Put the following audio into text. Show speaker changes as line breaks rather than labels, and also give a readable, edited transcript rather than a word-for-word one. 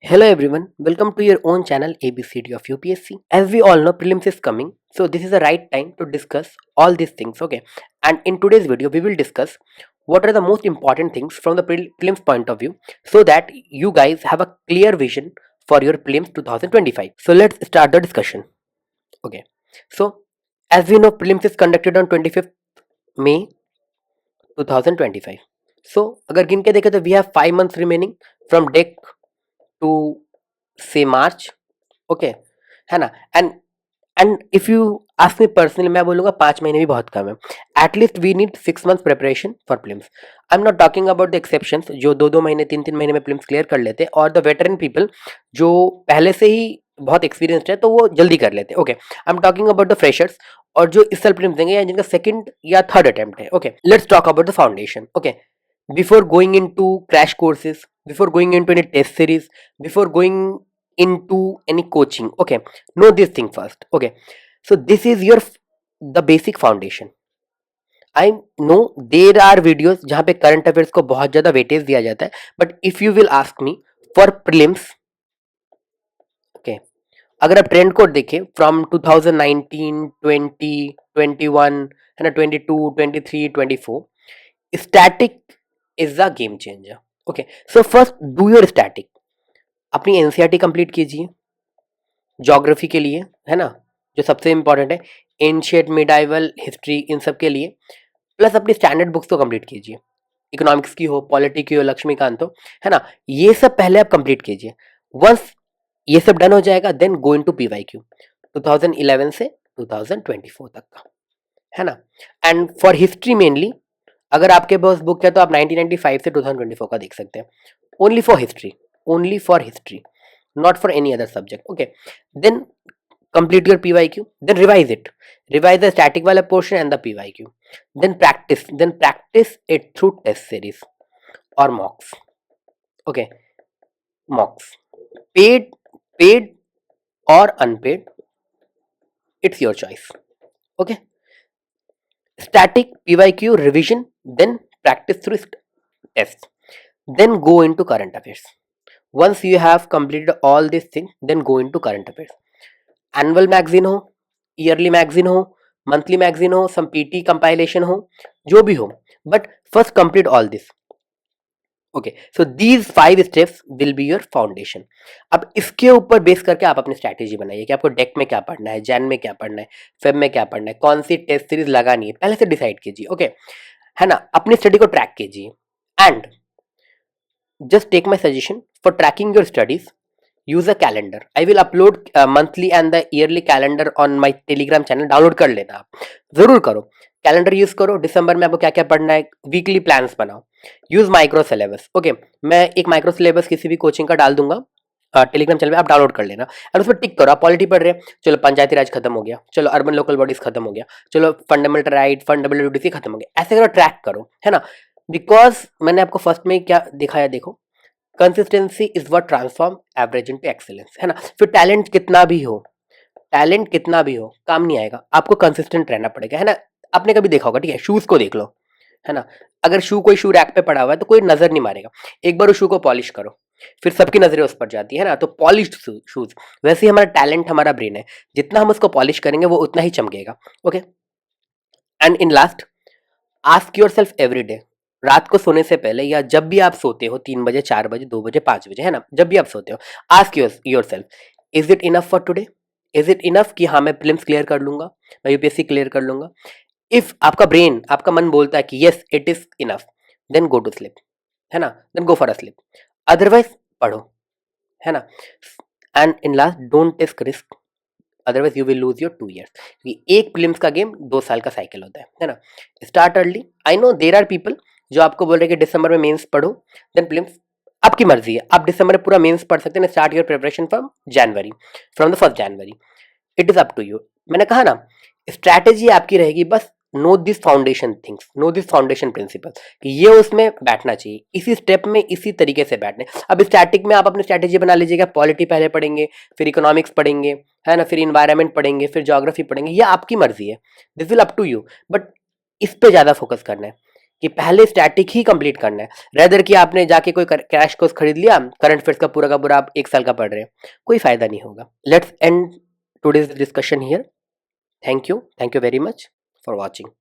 Hello everyone, welcome to your own channel ABCD of UPSC. As we all know, prelims is coming, so this is the right time to discuss all these things. Okay, and in today's video, we will discuss what are the most important things from the prelims point of view, so that you guys have a clear vision for your prelims 2025. So let's start the discussion. Okay, so as we know, prelims is conducted on 25th May 2025. So अगर गिन के देखें तो we have 5 months remaining from deck to say March. Okay, है ना? And if you ask me personally, मैं बोलूंगा 5 महीने भी बहुत कम है. At least we need 6 months preparation for prelims. I am not talking about the exceptions जो 2-2 महीने 3-3 महीने में प्रीलिम्स क्लियर कर लेते, और द वेटरन पीपल जो पहले से ही बहुत एक्सपीरियंस्ड है तो वो जल्दी कर लेते. Okay, I am talking about the freshers और जो इस साल प्रीलिम्स देंगे या जिनका सेकंड या थर्ड अटेम्प्ट है. Okay, let's talk about the foundation. Okay, before going into crash courses, before going into any test series, before going into any coaching, okay, know this thing first. Okay, so this is your the basic foundation. I know there are videos जहाँ पे current affairs को बहुत ज़्यादा weightage दिया जाता है, but if you will ask me for prelims, okay, अगर आप ट्रेंड कोड देखें फ्रॉम 2019, 20, 21 है ना, 22, 23, 24, static is the game changer. Okay, so first do your static. अपनी एनसीईआरटी कंप्लीट कीजिए ज्योग्राफी के लिए, है ना, जो सबसे इंपॉर्टेंट है, एंशिएंट मिडाइवल हिस्ट्री, इन सब के लिए. प्लस अपनी स्टैंडर्ड बुक्स को कंप्लीट कीजिए, इकोनॉमिक्स की हो, पॉलिटी की हो, लक्ष्मीकांत हो, है ना, ये सब पहले आप कंप्लीट कीजिए. वंस ये सब डन हो जाएगा, देन गो इनटू पीवाईक्यू 2011 से 2024 तक का, है ना. एंड फॉर हिस्ट्री मेनली, अगर आपके पास बुक है तो आप 1995 से 2024 का देख सकते हैं. Only for history, only for history, not for any other subject. Okay, then complete your PYQ, then revise it, revise the static वाला portion and the PYQ, then practice it through test series or mocks. Okay, mocks, paid or unpaid, it's your choice. Okay, static, PYQ, revision, then practice through tests, then go into current affairs. Once you have completed all these things, then go into current affairs. Annual magazine हो, yearly magazine हो, monthly magazine हो, सम PT compilation हो, जो भी हो, but first complete all this. Okay, so these 5 steps will be your foundation. अब इसके ऊपर बेस करके आप अपनी स्ट्रैटेजी बनाइए कि आपको डेक में क्या पढ़ना है, जैन में क्या पढ़ना है, फेब में क्या पढ़ना है, कौन सी टेस्ट सीरीज लगानी है, पहले से डिसाइड कीजिए. ओके, है ना, अपनी स्टडी को ट्रैक कीजिए. And just take my suggestion for tracking your studies. Use a calendar. I will upload monthly and the yearly calendar on my Telegram channel. Download कर लेना, आप जरूर करो. कैलेंडर यूज करो. दिसंबर में आपको क्या क्या पढ़ना है, वीकली प्लान्स बनाओ. Use micro syllabus. ओके, मैं एक माइक्रो सिलेबस किसी भी कोचिंग का डाल दूंगा टेलीग्राम चैनल पे, आप डाउनलोड कर लेना. और उसमें टिक करो, आप पॉलिटी पढ़ रहे हैं, चलो पंचायती राज खत्म हो गया, चलो अर्बन लोकल बॉडीज खत्म हो गया, चलो फंडामेंटल राइट, फंडामेंटल ड्यूटी खत्म हो गया. ऐसे करो, ट्रैक करो, है ना. बिकॉज मैंने आपको फर्स्ट में क्या दिखाया, देखो, consistency is what transform average into excellence, है ना. फिर टैलेंट कितना भी हो, टैलेंट कितना भी हो, काम नहीं आएगा, आपको कंसिस्टेंट रहना पड़ेगा, है ना. आपने कभी देखा होगा, ठीक है, शूज को देख लो, है ना. अगर शू कोई शू रैक पे पड़ा हुआ है तो कोई नजर नहीं मारेगा. एक बार उस शू को पॉलिश करो, फिर सबकी नजरें उस पर जाती है ना, तो पॉलिश्ड शूज. वैसे ही हमारा टैलेंट, हमारा ब्रेन है, जितना हम उसको पॉलिश करेंगे वो उतना ही चमकेगा. Okay, and in last, ask yourself every day, रात को सोने से पहले या जब भी आप सोते हो, 3 बजे, 4 बजे, 2 बजे, 5 बजे, है ना, जब भी आप सोते हो, ask your self, is it enough for today. Is it enough कि हाँ मैं प्रीलिम्स क्लियर कर लूंगा, मैं यूपीएससी क्लियर कर लूंगा. इफ आपका ब्रेन, आपका मन बोलता है कि yes it is enough, then go to sleep, है ना, then go for a sleep. Otherwise पढ़ो, है ना. And in last, don't take risk, otherwise you will lose your 2 years. एक प्रीलिम्स का गेम 2 साल का साइकिल होता है ना. Start early. I know there are people जो आपको बोल रहे हैं कि दिसंबर में मेंस पढ़ो, देन प्रीलिम्स. आपकी मर्जी है, आप दिसंबर में पूरा मेंस पढ़ सकते हैं. Start your preparation from January, from the 1st January. It is up to you. मैंने कहा ना, स्ट्रैटेजी आपकी रहेगी, बस know this foundation things, know this foundation principle, कि ये उसमें बैठना चाहिए, इसी स्टेप में, इसी तरीके से बैठने. अब स्टैटिक में आप अपनी स्ट्रैटेजी बना लीजिएगा, पॉलिटी पहले पढ़ेंगे, फिर इकोनॉमिक्स पढ़ेंगे, है ना, फिर इन्वायरमेंट पढ़ेंगे, फिर ज्योग्राफी पढ़ेंगे, ये आपकी मर्जी है, this will up to you. But इस पे ज्यादा फोकस करना है. कि पहले स्टैटिक ही कंप्लीट करना है, रेदर कि आपने जाके कोई क्रैश कोर्स खरीद लिया, करंट अफेयर्स का पूरा आप 1 साल का पढ़ रहे हैं, कोई फायदा नहीं होगा। Let's end today's discussion here. Thank you very much for watching.